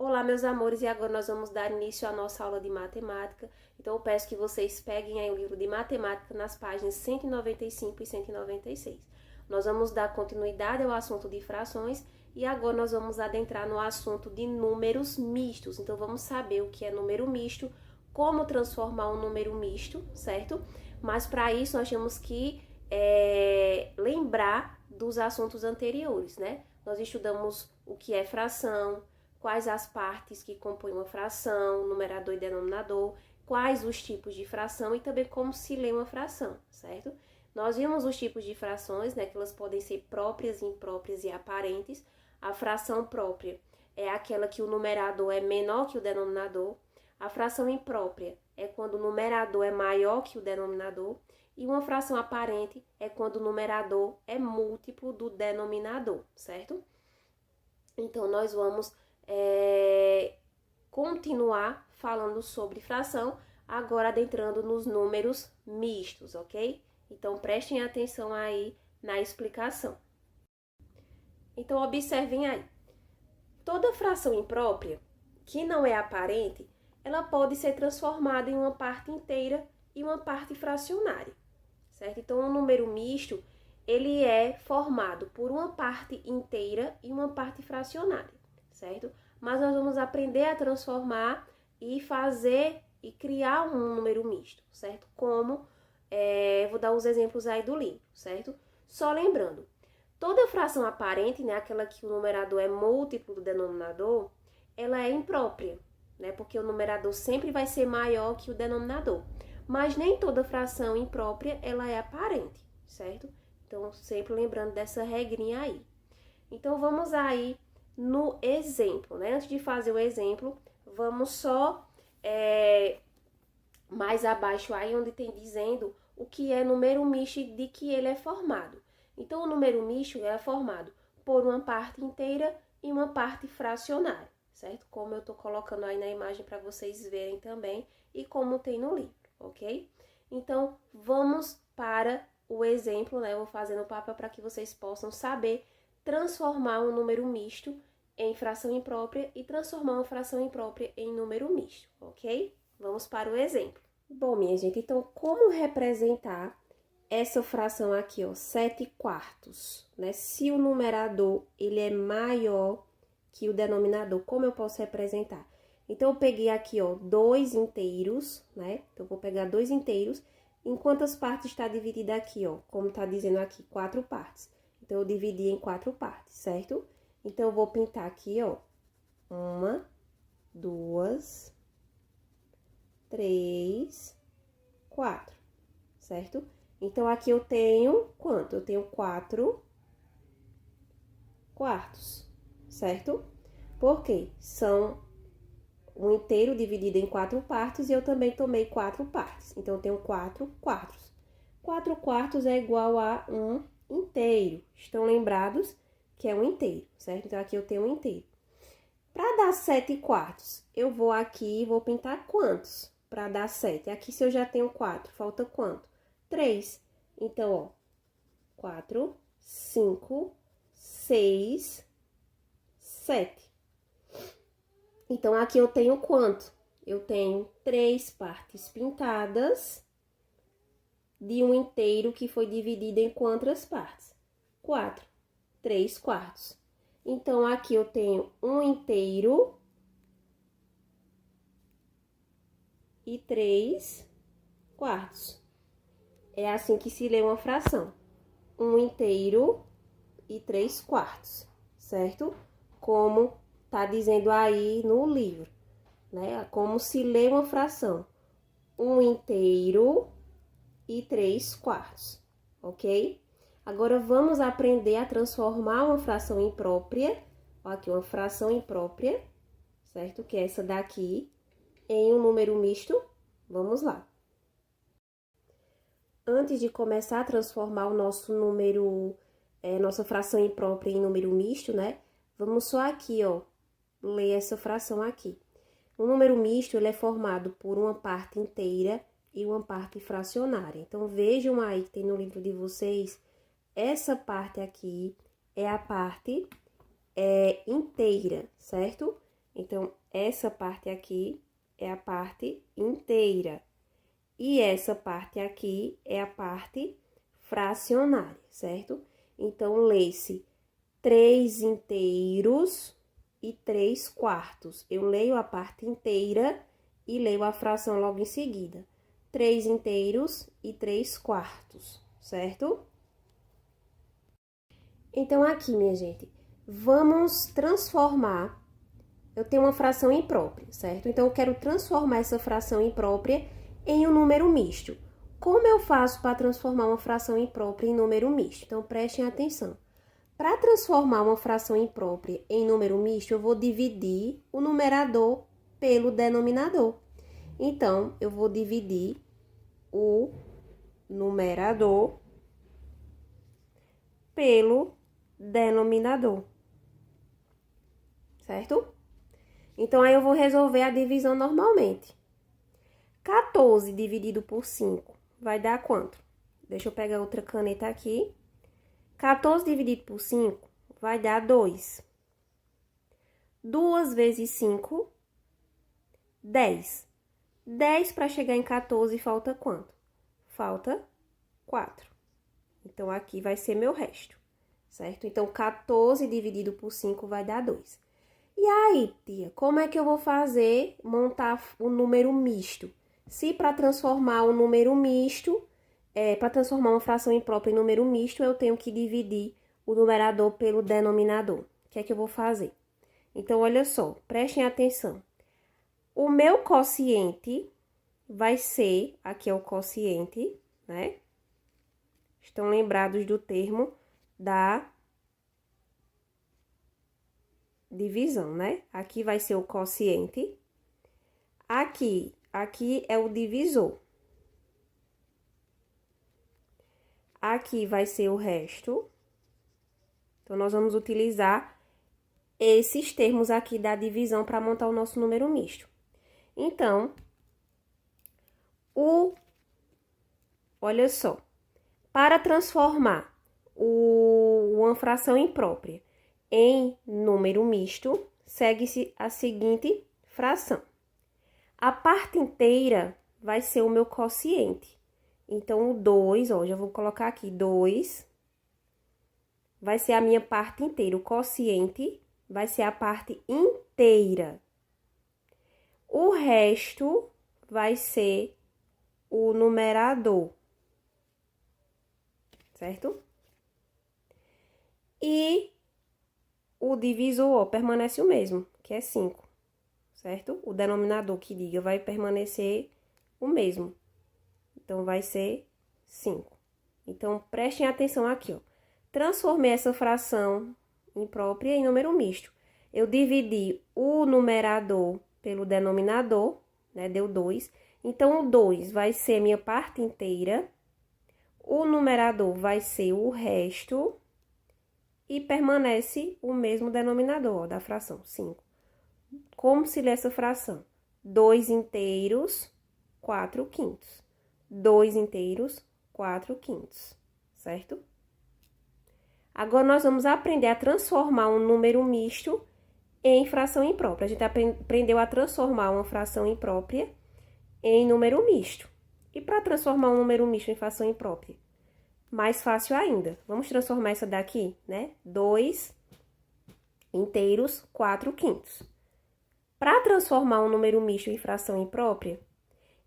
Olá, meus amores, e agora nós vamos dar início à nossa aula de matemática. Então, eu peço que vocês peguem aí o livro de matemática nas páginas 195 e 196. Nós vamos dar continuidade ao assunto de frações e agora nós vamos adentrar no assunto de números mistos. Então, vamos saber o que é número misto, como transformar um número misto, certo? Mas, para isso, nós temos que lembrar dos assuntos anteriores, né? Nós estudamos o que é fração, quais as partes que compõem uma fração, numerador e denominador, quais os tipos de fração e também como se lê uma fração, certo? Nós vimos os tipos de frações, né, que elas podem ser próprias, impróprias e aparentes. A fração própria é aquela que o numerador é menor que o denominador. A fração imprópria é quando o numerador é maior que o denominador. E uma fração aparente é quando o numerador é múltiplo do denominador, certo? Então, nós vamos continuar falando sobre fração, agora adentrando nos números mistos, ok? Então, prestem atenção aí na explicação. Então, observem aí. Toda fração imprópria, que não é aparente, ela pode ser transformada em uma parte inteira e uma parte fracionária, certo? Então, o número misto, ele é formado por uma parte inteira e uma parte fracionária, certo? Mas nós vamos aprender a transformar e fazer e criar um número misto, certo? Como, vou dar uns exemplos aí do livro, certo? Só lembrando, toda fração aparente, né, aquela que o numerador é múltiplo do denominador, ela é imprópria, né? Porque o numerador sempre vai ser maior que o denominador. Mas nem toda fração imprópria, ela é aparente, certo? Então, sempre lembrando dessa regrinha aí. Então, vamos aí no exemplo, né? Antes de fazer o exemplo, vamos só mais abaixo aí, onde tem dizendo o que é número misto e de que ele é formado. Então, o número misto é formado por uma parte inteira e uma parte fracionária, certo? Como eu tô colocando aí na imagem para vocês verem também e como tem no livro, ok? Então, vamos para o exemplo, né? Eu vou fazendo o papel para que vocês possam saber transformar um número misto em fração imprópria e transformar uma fração imprópria em número misto, ok? Vamos para o exemplo. Bom, minha gente, então, como representar essa fração aqui, ó, 7/4, né? Se o numerador, ele é maior que o denominador, como eu posso representar? Então, eu peguei aqui, ó, 2 inteiros, né? Então, eu vou pegar 2 inteiros. Em quantas partes está dividida aqui, ó? Como tá dizendo aqui, 4 partes. Então, eu dividi em 4 partes, certo? Então, eu vou pintar aqui, ó, 1, 2, 3, 4, certo? Então, aqui eu tenho quanto? Eu tenho 4 quartos, certo? Por quê? São um inteiro dividido em 4 partes e eu também tomei 4 partes. Então, eu tenho 4 quartos. 4 quartos é igual a um inteiro. Estão lembrados que é um inteiro, certo? Então, aqui eu tenho um inteiro. Para dar 7/4, eu vou aqui e vou pintar quantos? Para dar 7. Aqui, se eu já tenho 4, falta quanto? 3. Então, ó, 4, 5, 6, 7. Então, aqui eu tenho quanto? Eu tenho 3 partes pintadas de um inteiro que foi dividido em quantas partes? 4. 3 quartos. Então, aqui eu tenho um inteiro e 3 quartos. É assim que se lê uma fração. Um inteiro e 3 quartos, certo? Como tá dizendo aí no livro, né? Como se lê uma fração. Um inteiro e 3 quartos, ok? Agora, vamos aprender a transformar uma fração imprópria, ó, aqui uma fração imprópria, certo? Que é essa daqui, em um número misto. Vamos lá. Antes de começar a transformar o nosso número, nossa fração imprópria em número misto, né? Vamos só aqui, ó, ler essa fração aqui. O número misto, ele é formado por uma parte inteira e uma parte fracionária. Então, vejam aí que tem no livro de vocês, essa parte aqui é a parte inteira, certo? Então, essa parte aqui é a parte inteira. E essa parte aqui é a parte fracionária, certo? Então, lê-se 3 inteiros e 3 quartos. Eu leio a parte inteira e leio a fração logo em seguida. 3 inteiros e 3 quartos, certo? Então, aqui, minha gente, vamos transformar. Eu tenho uma fração imprópria, certo? Então, eu quero transformar essa fração imprópria em um número misto. Como eu faço para transformar uma fração imprópria em número misto? Então, prestem atenção. Para transformar uma fração imprópria em número misto, eu vou dividir o numerador pelo denominador. Então, eu vou dividir o numerador pelo denominador, certo? Então, aí eu vou resolver a divisão normalmente. 14 dividido por 5 vai dar quanto? Deixa eu pegar outra caneta aqui. 14 dividido por 5 vai dar 2. 2 vezes 5, 10. 10 para chegar em 14 falta quanto? Falta 4. Então, aqui vai ser meu resto, certo? Então, 14 dividido por 5 vai dar 2. E aí, tia, como é que eu vou fazer, montar o número misto? Se para transformar o número misto, para transformar uma fração imprópria em número misto, eu tenho que dividir o numerador pelo denominador. O que é que eu vou fazer? Então, olha só, prestem atenção. O meu quociente vai ser, aqui é o quociente, né? Estão lembrados do termo da divisão, né? Aqui vai ser o quociente. Aqui é o divisor. Aqui vai ser o resto. Então, nós vamos utilizar esses termos aqui da divisão para montar o nosso número misto. Então, olha só, para transformar uma fração imprópria em número misto, segue-se a seguinte fração. A parte inteira vai ser o meu quociente. Então, o 2, ó, já vou colocar aqui, 2 vai ser a minha parte inteira. O quociente vai ser a parte inteira. O resto vai ser o numerador, certo? E o divisor, ó, permanece o mesmo, que é 5, certo? O denominador que diga vai permanecer o mesmo. Então, vai ser 5. Então, prestem atenção aqui, ó. Transformei essa fração imprópria em número misto. Eu dividi o numerador pelo denominador, né? Deu 2. Então, o 2 vai ser minha parte inteira. O numerador vai ser o resto. E permanece o mesmo denominador, ó, da fração, 5. Como se lê essa fração? 2 inteiros, 4 quintos. 2 inteiros, 4 quintos, certo? Agora, nós vamos aprender a transformar um número misto em fração imprópria. A gente aprendeu a transformar uma fração imprópria em número misto. E para transformar um número misto em fração imprópria? Mais fácil ainda. Vamos transformar essa daqui, né? 2 inteiros, 4 quintos. Para transformar um número misto em fração imprópria,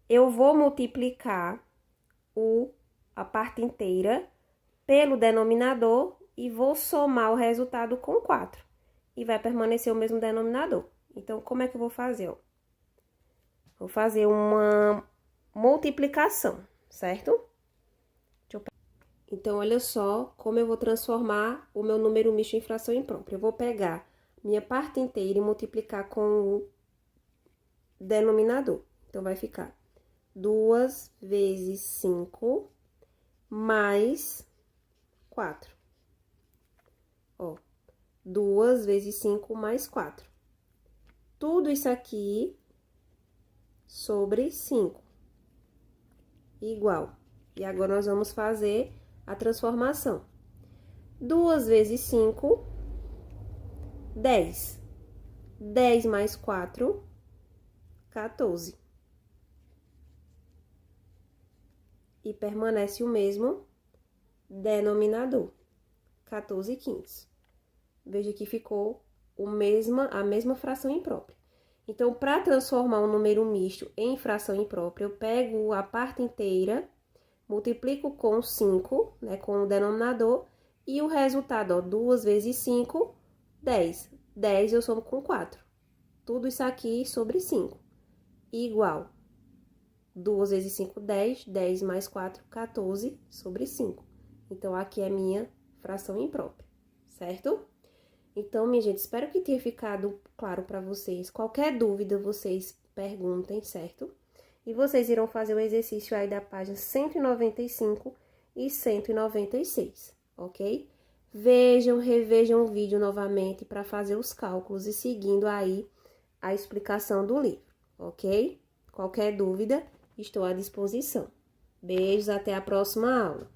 eu vou multiplicar a parte inteira pelo denominador e vou somar o resultado com 4. E vai permanecer o mesmo denominador. Então, como é que eu vou fazer, ó? Vou fazer uma multiplicação, certo? Então, olha só como eu vou transformar o meu número misto em fração imprópria. Eu vou pegar minha parte inteira e multiplicar com o denominador. Então, vai ficar 2 vezes 5 mais 4. Ó, 2 vezes 5 mais 4. Tudo isso aqui sobre 5. Igual. E agora, nós vamos fazer a 10 mais 4, 14. E permanece o mesmo denominador, 14 quintos. Veja que ficou a mesma fração imprópria. Então, para transformar um número misto em fração imprópria, eu pego a parte inteira, multiplico com 5, né, com o denominador, e o resultado, ó, 2 vezes 5, 10. 10 eu somo com 4. Tudo isso aqui sobre 5. Igual 2 vezes 5, 10. 10 mais 4, 14 sobre 5. Então, aqui é minha fração imprópria, certo? Então, minha gente, espero que tenha ficado claro para vocês. Qualquer dúvida, vocês perguntem, certo? E vocês irão fazer o exercício aí da página 195 e 196, ok? Vejam, revejam o vídeo novamente para fazer os cálculos e seguindo aí a explicação do livro, ok? Qualquer dúvida, estou à disposição. Beijos, até a próxima aula.